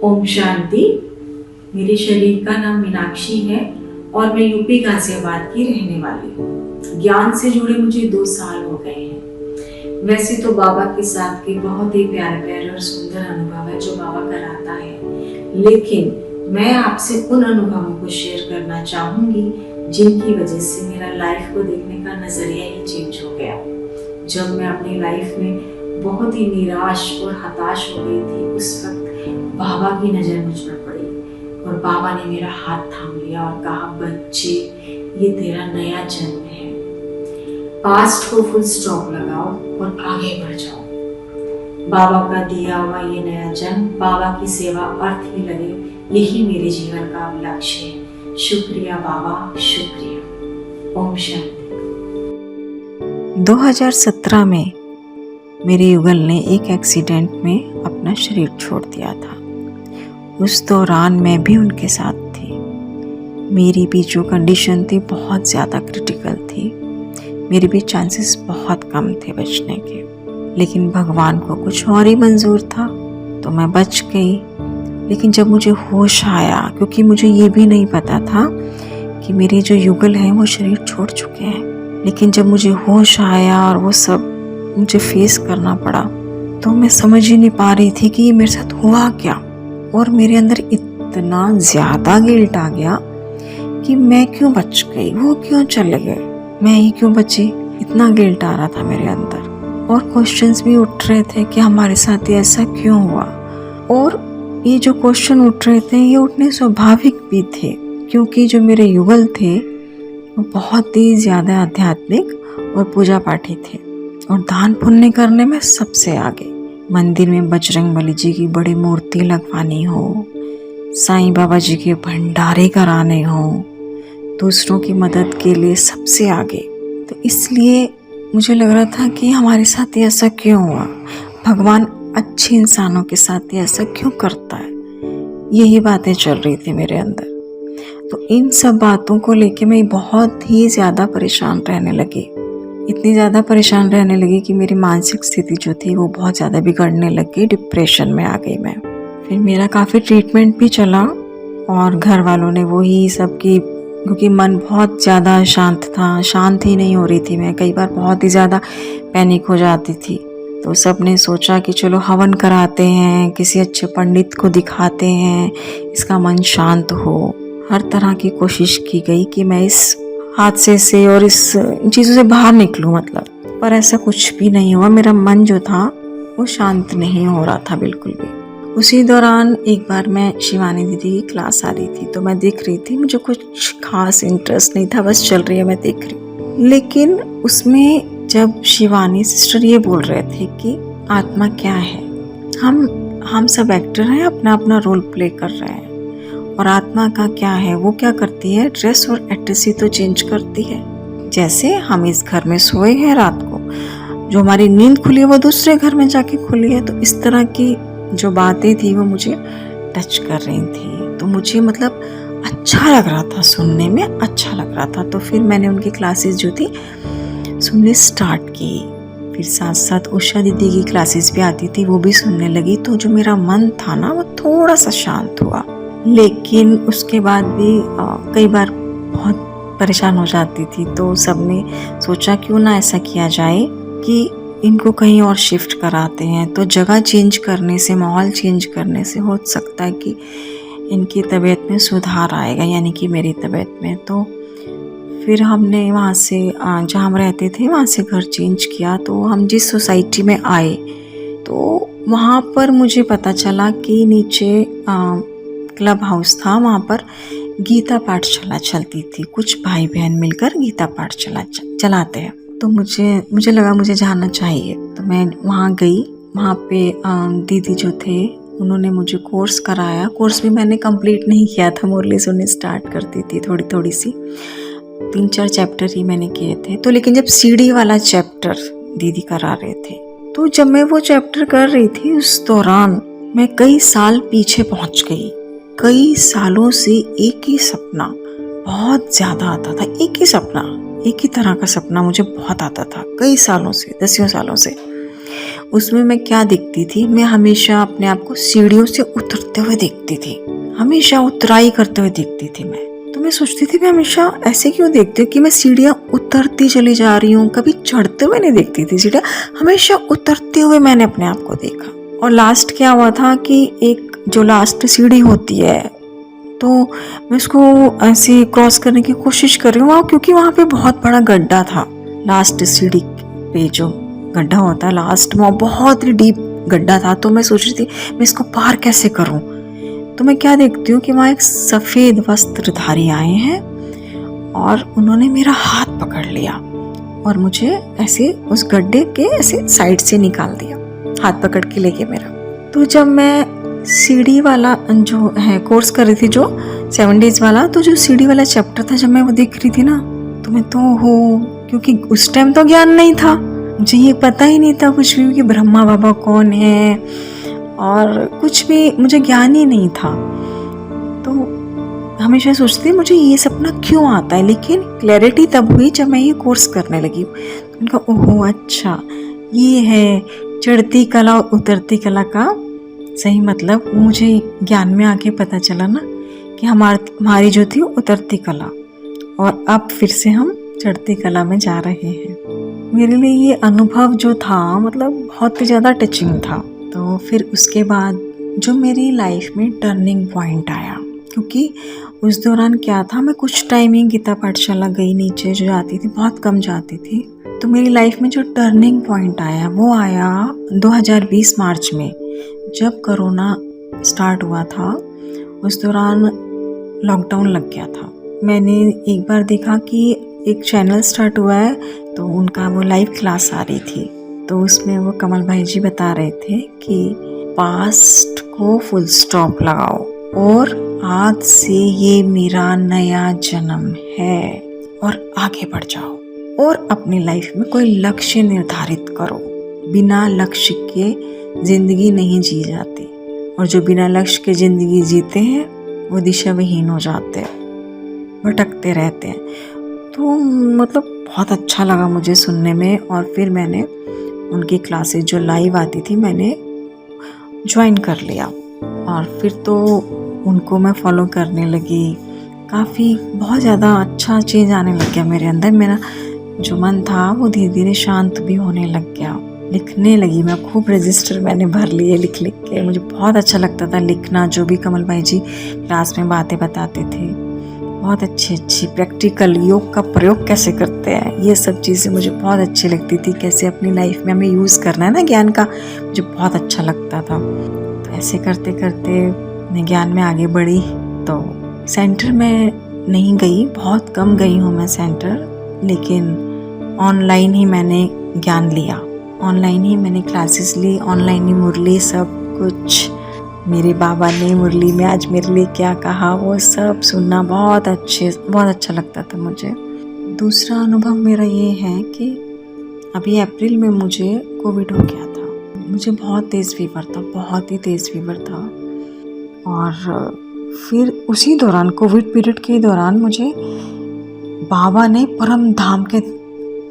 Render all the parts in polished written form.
ओम शांति। मेरे शरीर का नाम मीनाक्षी है और मैं यूपी गाजियाबाद की रहने वाली हूँ। ज्ञान से जुड़े मुझे 2 साल हो गए हैं। वैसे तो बाबा के साथ के बहुत ही प्यारे और सुंदर अनुभव है जो बाबा कराता है, लेकिन मैं आपसे उन अनुभवों को शेयर करना चाहूंगी जिनकी वजह से मेरा लाइफ को देखने का नजरिया ही चेंज हो गया। जब मैं अपनी लाइफ में बहुत ही निराश और हताश हो गई थी, उस वक्त बाबा की नजर मुझ पर पड़ी और बाबा ने मेरा हाथ थाम लिया और कहा, बच्चे ये तेरा नया जन्म है। पास्ट को फुल स्टॉप लगाओ और आगे बढ़ जाओ। बाबा का दिया हुआ ये नया जन्म बाबा की सेवा अर्थ ही लगे, यही मेरे जीवन का लक्ष्य है। शुक्रिया बाबा, शुक्रिया। ओम शांति। 2017 में मेरे युगल ने एक एक्सीडेंट में अपना शरीर छोड़ दिया था। उस दौरान मैं भी उनके साथ थी। मेरी भी जो कंडीशन थी बहुत ज़्यादा क्रिटिकल थी। मेरे भी चांसेस बहुत कम थे बचने के, लेकिन भगवान को कुछ और ही मंजूर था तो मैं बच गई। लेकिन जब मुझे होश आया, क्योंकि मुझे ये भी नहीं पता था कि मेरे जो युगल हैं वो शरीर छोड़ चुके हैं, लेकिन जब मुझे होश आया और वो सब मुझे फेस करना पड़ा तो मैं समझ ही नहीं पा रही थी कि ये मेरे साथ हुआ क्या। और मेरे अंदर इतना ज़्यादा गिल्ट आ गया कि मैं क्यों बच गई, वो क्यों चले गए, मैं ही क्यों बची। इतना गिल्ट आ रहा था मेरे अंदर और क्वेश्चंस भी उठ रहे थे कि हमारे साथ ये ऐसा क्यों हुआ। और ये जो क्वेश्चन उठ रहे थे ये उठने स्वाभाविक भी थे, क्योंकि जो मेरे युगल थे वो बहुत ही ज़्यादा आध्यात्मिक और पूजा पाठी थे और दान पुण्य करने में सबसे आगे। मंदिर में बजरंगबली जी की बड़ी मूर्ति लगवानी हो, साईं बाबा जी के भंडारे कराने हो, दूसरों की मदद के लिए सबसे आगे। तो इसलिए मुझे लग रहा था कि हमारे साथ ये ऐसा क्यों हुआ, भगवान अच्छे इंसानों के साथ ये ऐसा क्यों करता है। यही बातें चल रही थी मेरे अंदर। तो इन सब बातों को लेके मैं बहुत ही ज़्यादा परेशान रहने लगी। इतनी ज़्यादा परेशान रहने लगी कि मेरी मानसिक स्थिति जो थी वो बहुत ज़्यादा बिगड़ने लगी। डिप्रेशन में आ गई मैं। फिर मेरा काफ़ी ट्रीटमेंट भी चला और घर वालों ने वही सब की, क्योंकि मन बहुत ज़्यादा शांत था, शांत ही नहीं हो रही थी मैं। कई बार बहुत ही ज़्यादा पैनिक हो जाती थी। तो सब ने सोचा कि चलो हवन कराते हैं, किसी अच्छे पंडित को दिखाते हैं, इसका मन शांत हो। हर तरह की कोशिश की गई कि मैं इस हादसे से और इस चीज़ों से बाहर निकलूं, मतलब, पर ऐसा कुछ भी नहीं हुआ। मेरा मन जो था वो शांत नहीं हो रहा था बिल्कुल भी। उसी दौरान एक बार मैं शिवानी दीदी की क्लास आ रही थी तो मैं देख रही थी। मुझे कुछ खास इंटरेस्ट नहीं था, बस चल रही है मैं देख रही। लेकिन उसमें जब शिवानी सिस्टर ये बोल रहे थे कि आत्मा क्या है, हम सब एक्टर हैं, अपना अपना रोल प्ले कर रहे हैं, और आत्मा का क्या है, वो क्या करती है, ड्रेस और एड्रेस ही तो चेंज करती है। जैसे हम इस घर में सोए हैं रात को, जो हमारी नींद खुली है वो दूसरे घर में जाके खुली है। तो इस तरह की जो बातें थी वो मुझे टच कर रही थी। तो मुझे मतलब अच्छा लग रहा था, सुनने में अच्छा लग रहा था। तो फिर मैंने उनकी क्लासेस जो थी सुनने स्टार्ट की। फिर साथ साथ उषा दीदी की क्लासेस भी आती थी, वो भी सुनने लगी। तो जो मेरा मन था ना वो थोड़ा सा शांत हुआ। लेकिन उसके बाद भी कई बार बहुत परेशान हो जाती थी। तो सबने सोचा क्यों ना ऐसा किया जाए कि इनको कहीं और शिफ्ट कराते हैं। तो जगह चेंज करने से, माहौल चेंज करने से हो सकता है कि इनकी तबीयत में सुधार आएगा, यानी कि मेरी तबीयत में। तो फिर हमने वहाँ से, जहाँ हम रहते थे वहाँ से घर चेंज किया। तो हम जिस सोसाइटी में आए तो वहाँ पर मुझे पता चला कि नीचे क्लब हाउस था, वहाँ पर गीता पाठशाला चलती थी। कुछ भाई बहन मिलकर गीता पाठशाला चलाते हैं। तो मुझे लगा मुझे जाना चाहिए। तो मैं वहाँ गई। वहाँ पे दीदी जो थे उन्होंने मुझे कोर्स कराया। कोर्स भी मैंने कंप्लीट नहीं किया था, मुरली सुननी स्टार्ट करती थी थोड़ी थोड़ी सी, 3-4 चैप्टर ही मैंने किए थे। तो लेकिन जब सीढ़ी वाला चैप्टर दीदी करा रहे थे, तो जब मैं वो चैप्टर कर रही थी उस दौरान मैं कई साल पीछे पहुँच गई। कई सालों से एक ही सपना बहुत ज़्यादा आता था। एक ही सपना, एक ही तरह का सपना मुझे बहुत आता था कई सालों से, 10 सालों से। उसमें मैं क्या देखती थी, मैं हमेशा अपने आप को सीढ़ियों से उतरते हुए देखती थी, हमेशा उतराई करते हुए देखती थी मैं। तो मैं सोचती थी मैं हमेशा ऐसे क्यों देखती हूँ कि मैं सीढ़ियाँ उतरती चली जा रही हूँ, कभी चढ़ते हुए नहीं देखती थी सीढ़ियाँ, हमेशा उतरते हुए मैंने अपने आप को देखा। और लास्ट क्या हुआ था कि एक जो लास्ट सीढ़ी होती है तो मैं उसको ऐसे क्रॉस करने की कोशिश कर रही हूँ, क्योंकि वहाँ पे बहुत बड़ा गड्ढा था। लास्ट सीढ़ी पे जो गड्ढा होता है लास्ट में, बहुत ही डीप गड्ढा था। तो मैं सोच रही थी मैं इसको पार कैसे करूँ। तो मैं क्या देखती हूँ कि वहाँ एक सफ़ेद वस्त्रधारी आए हैं और उन्होंने मेरा हाथ पकड़ लिया और मुझे ऐसे उस गड्ढे के ऐसे साइड से निकाल दिया, हाथ पकड़ के लेके मेरा। तो जब मैं सीढ़ी वाला जो है कोर्स कर रही थी, जो 7 डेज वाला, तो जो सीढ़ी वाला चैप्टर था जब मैं वो देख रही थी ना, तो मैं तो क्योंकि उस टाइम तो ज्ञान नहीं था, मुझे ये पता ही नहीं था कुछ भी कि ब्रह्मा बाबा कौन है और कुछ भी मुझे ज्ञान ही नहीं था। तो हमेशा सोचती मुझे ये सपना क्यों आता है, लेकिन क्लैरिटी तब हुई जब मैं ये कोर्स करने लगी। उनका ओहो अच्छा ये है चढ़ती कला और उतरती कला का सही मतलब। मुझे ज्ञान में आके पता चला ना कि हमारी जो थी उतरती कला, और अब फिर से हम चढ़ती कला में जा रहे हैं। मेरे लिए ये अनुभव जो था मतलब बहुत ही ज़्यादा टचिंग था। तो फिर उसके बाद जो मेरी लाइफ में टर्निंग पॉइंट आया, क्योंकि उस दौरान क्या था, मैं कुछ टाइम ही गीता पाठशाला गई, नीचे जो जाती थी बहुत कम जाती थी। तो मेरी लाइफ में जो टर्निंग पॉइंट आया वो आया 2020 मार्च में, जब कोरोना स्टार्ट हुआ था। उस दौरान लॉकडाउन लग गया था। मैंने एक बार देखा कि एक चैनल स्टार्ट हुआ है, तो उनका वो लाइव क्लास आ रही थी। तो उसमें वो कमल भाई जी बता रहे थे कि पास्ट को फुल स्टॉप लगाओ और आज से ये मेरा नया जन्म है और आगे बढ़ जाओ और अपनी लाइफ में कोई लक्ष्य निर्धारित करो। बिना लक्ष्य के जिंदगी नहीं जी जाती, और जो बिना लक्ष्य के जिंदगी जीते हैं वो दिशा विहीन हो जाते हैं, भटकते रहते हैं। तो मतलब बहुत अच्छा लगा मुझे सुनने में, और फिर मैंने उनकी क्लासेस जो लाइव आती थी मैंने ज्वाइन कर लिया, और फिर तो उनको मैं फॉलो करने लगी। काफ़ी बहुत ज़्यादा अच्छा चेंज आने लग गया मेरे अंदर। मेरा जो मन था वो धीरे धीरे शांत भी होने लग गया। लिखने लगी मैं, खूब रजिस्टर मैंने भर लिए लिख लिख के। मुझे बहुत अच्छा लगता था लिखना, जो भी कमल भाई जी क्लास में बातें बताते थे, बहुत अच्छी प्रैक्टिकल योग का प्रयोग कैसे करते हैं, ये सब चीज़ें मुझे बहुत अच्छी लगती थी। कैसे अपनी लाइफ में हमें यूज़ करना है ना ज्ञान का, मुझे बहुत अच्छा लगता था। तो ऐसे करते करते मैं ज्ञान में आगे बढ़ी। तो सेंटर में नहीं गई, बहुत कम गई हूँ मैं सेंटर, लेकिन ऑनलाइन ही मैंने ज्ञान लिया, ऑनलाइन ही मैंने क्लासेस ली, ऑनलाइन ही मुरली सब कुछ। मेरे बाबा ने मुरली में आज मेरे लिए क्या कहा वो सब सुनना बहुत अच्छा लगता था मुझे। दूसरा अनुभव मेरा ये है कि अभी अप्रैल में मुझे कोविड हो गया था। मुझे बहुत तेज़ फीवर था, बहुत ही तेज़ फीवर था। और फिर उसी दौरान कोविड पीरियड के दौरान मुझे बाबा ने परम धाम के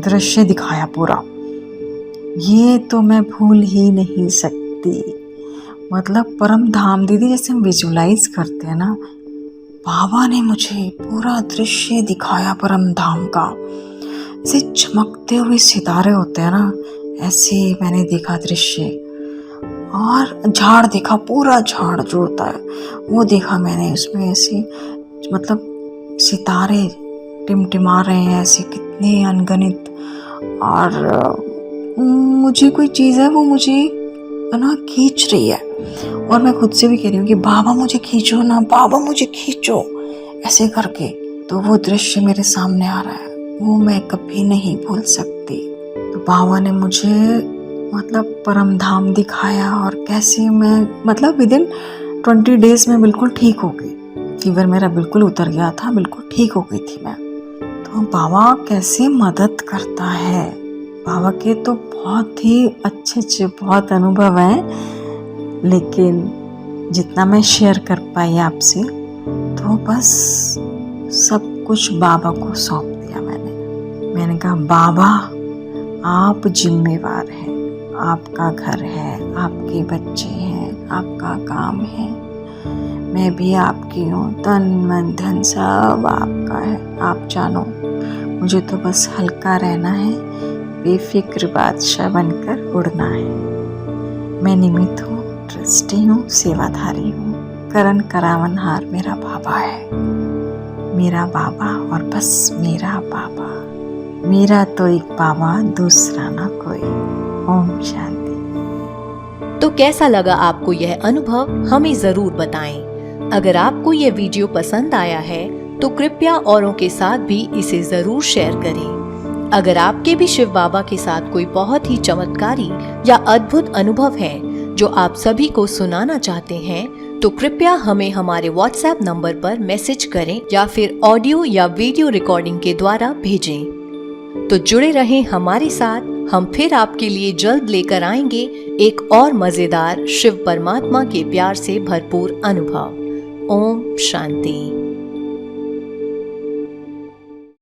दृश्य दिखाया पूरा। ये तो मैं भूल ही नहीं सकती। मतलब परम धाम दीदी जैसे हम विजुलाइज करते हैं ना, बाबा ने मुझे पूरा दृश्य दिखाया परम धाम का। ऐसे चमकते हुए सितारे होते हैं ना, ऐसे मैंने देखा दृश्य। और झाड़ देखा, पूरा झाड़ जो होता है वो देखा मैंने। उसमें ऐसे मतलब सितारे टिमटिमा रहे हैं, ऐसे कितने अनगिनत। और मुझे कोई चीज़ है वो मुझे ना खींच रही है, और मैं खुद से भी कह रही हूँ कि बाबा मुझे खींचो ना, बाबा मुझे खींचो, ऐसे करके। तो वो दृश्य मेरे सामने आ रहा है, वो मैं कभी नहीं भूल सकती। तो बाबा ने मुझे मतलब परम धाम दिखाया, और कैसे मैं मतलब विदिन 20 डेज में बिल्कुल ठीक हो गई। फीवर मेरा बिल्कुल उतर गया था, बिल्कुल ठीक हो गई थी मैं। तो बाबा कैसे मदद करता है, बाबा के तो बहुत ही अच्छे बहुत अनुभव हैं, लेकिन जितना मैं शेयर कर पाई आपसे, तो बस सब कुछ बाबा को सौंप दिया मैंने कहा बाबा आप जिम्मेवार हैं, आपका घर है, आपके बच्चे हैं, आपका काम है। मैं भी आपकी हूँ, तन मन धन सब आपका है। आप जानो, मुझे तो बस हल्का रहना है, बेफिक्र बादशाह बनकर उड़ना है। मैं निमित्त हूँ, ट्रस्टी हूँ, सेवाधारी हूँ। करण करावनहार मेरा बाबा है, मेरा बाबा और बस मेरा बाबा। मेरा तो एक बाबा, दूसरा ना कोई। ओम शांति। तो कैसा लगा आपको यह अनुभव, हमें जरूर बताएं। अगर आपको यह वीडियो पसंद आया है तो कृपया औरों के साथ भी इसे जरूर शेयर करें। अगर आपके भी शिव बाबा के साथ कोई बहुत ही चमत्कारी या अद्भुत अनुभव है जो आप सभी को सुनाना चाहते हैं तो कृपया हमें हमारे WhatsApp नंबर पर मैसेज करें या फिर ऑडियो या वीडियो रिकॉर्डिंग के द्वारा भेजें। तो जुड़े रहें हमारे साथ, हम फिर आपके लिए जल्द लेकर आएंगे एक और मजेदार शिव परमात्मा के प्यार से भरपूर अनुभव। ओम शांति।